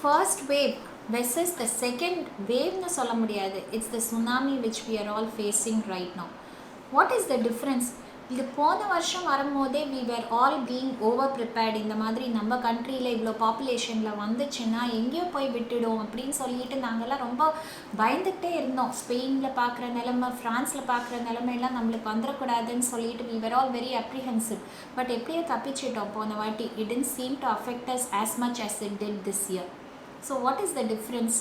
first wave versus the second wave னு சொல்ல முடியாது. It's the tsunami which we are all facing right now. What is the difference? இது போன வருஷம் வரும்போதே we were all being over prepared. இந்த மாதிரி நம்ம கண்ட்ரியில் இவ்வளோ பாப்புலேஷனில் வந்துச்சுன்னா எங்கேயோ போய் விட்டுடும் அப்படின்னு சொல்லிட்டு நாங்கள்லாம் ரொம்ப பயந்துகிட்டே இருந்தோம். ஸ்பெயினில் பார்க்குற நிலைமை, ஃப்ரான்ஸில் பார்க்குற நிலைமையெல்லாம் நம்மளுக்கு வந்துடக்கூடாதுன்னு சொல்லிட்டு we were all very apprehensive. But எப்படியோ தப்பிச்சிட்டோம் போன வாட்டி. It didn't seem to affect us as much as it did this year. So what is the difference?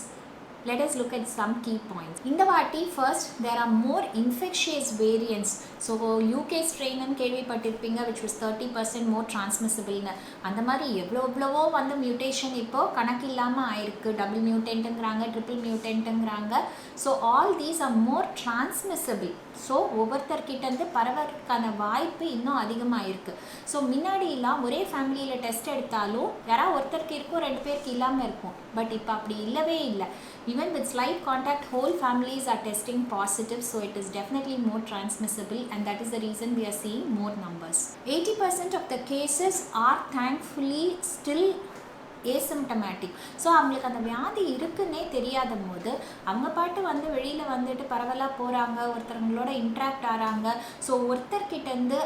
Let us look at some key points. இந்த வாட்டி first there are more infectious variants. So UK strain ன்னு கேள்விப்பட்டிருப்பீங்க, which was 30% more transmissible ன்னு. அந்த மாதிரி எவ்வளவோ வந்து mutation இப்போ கணக்கு இல்லாமல் ஆயிருக்கு. டபுள் மியூட்டன்ட்டுங்கிறாங்க, ட்ரிபிள் மியூட்டன்ட்டுங்கிறாங்க. So all these are more transmissible. So ஒவ்வொருத்தர்கிட்டேருந்து பரவறதுக்கான வாய்ப்பு இன்னும் அதிகமாக இருக்குது. ஸோ முன்னாடியெல்லாம் ஒரே ஃபேமிலியில் டெஸ்ட் எடுத்தாலும் யாராவது ஒருத்தருக்கு இருக்கும், 2 பேருக்கு இல்லாமல் இருக்கும். பட் இப்போ அப்படி இல்லவே இல்லை. Even with slight contact, whole families are testing positive, so it is definitely more transmissible, and that is the reason we are seeing more numbers. 80% of the cases are thankfully still asymptomatic. So அவங்களுக்கு அந்த வியாதி இருக்குன்னே தெரியாத போது அவங்க பாட்டு வந்து வெளியில் வந்துட்டு பரவலாக போகிறாங்க, ஒருத்தவங்களோட இன்ட்ராக்ட் ஆகிறாங்க. ஸோ ஒருத்தர்கிட்டேருந்து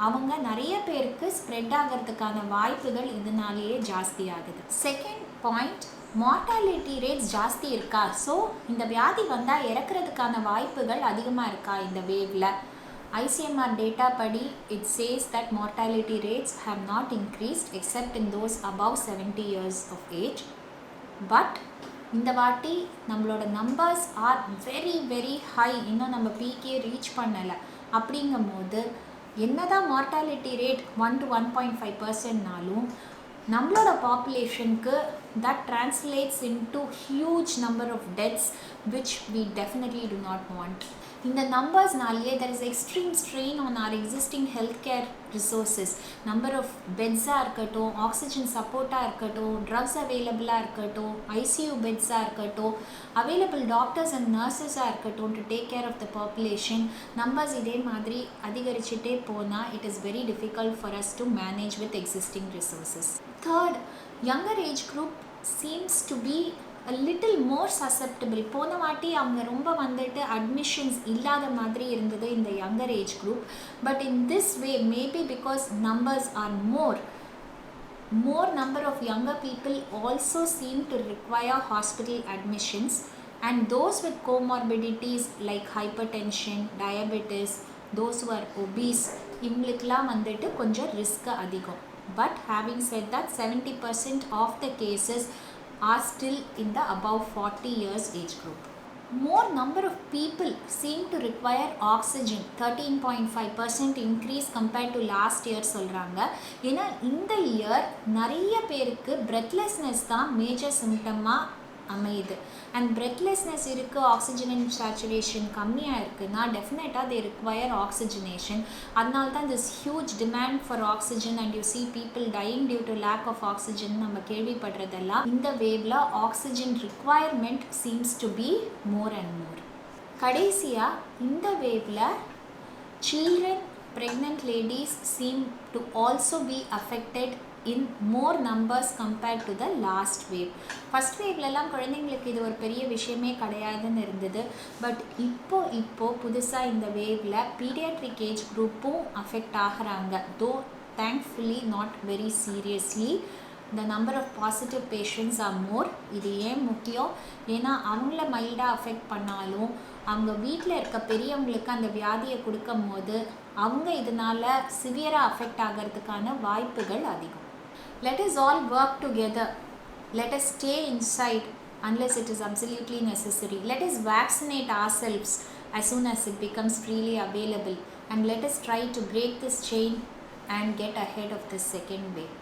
அவங்க நிறைய பேருக்கு ஸ்ப்ரெட் ஆகிறதுக்கான வாய்ப்புகள் இதனாலேயே ஜாஸ்தி ஆகுது. செகண்ட் பாயிண்ட், மார்டாலிட்டி ரேட்ஸ் ஜாஸ்தி இருக்கா? ஸோ இந்த வியாதி வந்தால் இறக்குறதுக்கான வாய்ப்புகள் அதிகமாக இருக்கா இந்த வேவில்? ICMR டேட்டா படி it says that mortality rates have not increased accept in those above 70 years of age. But இந்த வாட்டி நம்மளோட numbers are very very high. இன்னும் நம்ம பீக்கே ரீச் பண்ணலை. அப்படிங்கும் போது என்னதான் மார்டாலிட்டி ரேட் 1 to 1.5%னாலும் நம்மளோட பாப்புலேஷனுக்கு that translates into huge number of deaths which we definitely do not want. இந்த நம்பர்ஸ்னாலேயே there is extreme strain on our existing healthcare resources. number of பெட்ஸாக இருக்கட்டும், oxygen சப்போர்ட்டாக இருக்கட்டும், ட்ரக்ஸ் அவைலபிளாக இருக்கட்டும், ICU பெட்ஸாக இருக்கட்டும், அவைலபிள் டாக்டர்ஸ் அண்ட் நர்சஸாக இருக்கட்டும் to take care of the population. Numbers இதே மாதிரி அதிகரிச்சுட்டே போனால் it is very difficult for us to manage with existing resources. Third, younger age group seems to be a little more susceptible. போன வாட்டி அவங்க ரொம்ப வந்துட்டு அட்மிஷன்ஸ் இல்லாத மாதிரி இருந்தது இந்த younger age group. But in this way, maybe because numbers are more number of younger people also seem to require hospital admissions, and those with comorbidities like hypertension, diabetes, those who are obese, இவங்களுக்கெல்லாம் வந்துட்டு கொஞ்சம் risk அதிகம். But having said that, 70% of the cases are still in the above 40 years age group. More number of people seem to require oxygen, 13.5% increase compared to last year சொல்கிறாங்க. ஏன்னா இந்த year நிறைய பேருக்கு breathlessness தான் major சிம்டமாக அமையுது. And breathlessness இருக்குது, oxygen saturation கம்மியாக இருக்குன்னா டெஃபினட்டாக they require oxygenation. அதனால தான் this huge demand for oxygen and you see people dying due to lack of oxygen நம்ம கேள்விப்படுறதெல்லாம். இந்த வேவ்ல oxygen requirement seems to be more and more. கடைசியாக இந்த வேவ்ல children, pregnant ladies seem to also be affected in more numbers compared to the last wave. First வேவ்லலாம் குழந்தைங்களுக்கு இது ஒரு பெரிய விஷயமே கிடையாதுன்னு இருந்தது. பட் இப்போ புதுசாக இந்த வேவ்ல பீடியாட்ரிக் ஏஜ் குரூப்பும் அஃபெக்ட் ஆகிறாங்க. தோ thankfully not very seriously. the number of positive patients are more. இது ஏன் முக்கியம்? ஏன்னா அவங்கள மைல்டாக அஃபெக்ட் பண்ணாலும் அவங்க வீட்டில் இருக்க பெரியவங்களுக்கு அந்த வியாதியை கொடுக்கும் போது அவங்க இதனால் சிவியராக அஃபெக்ட் ஆகிறதுக்கான வாய்ப்புகள் அதிகம். Let us all work together. Let us stay inside unless it is absolutely necessary. Let us vaccinate ourselves as soon as it becomes freely available. And let us try to break this chain and get ahead of the second wave.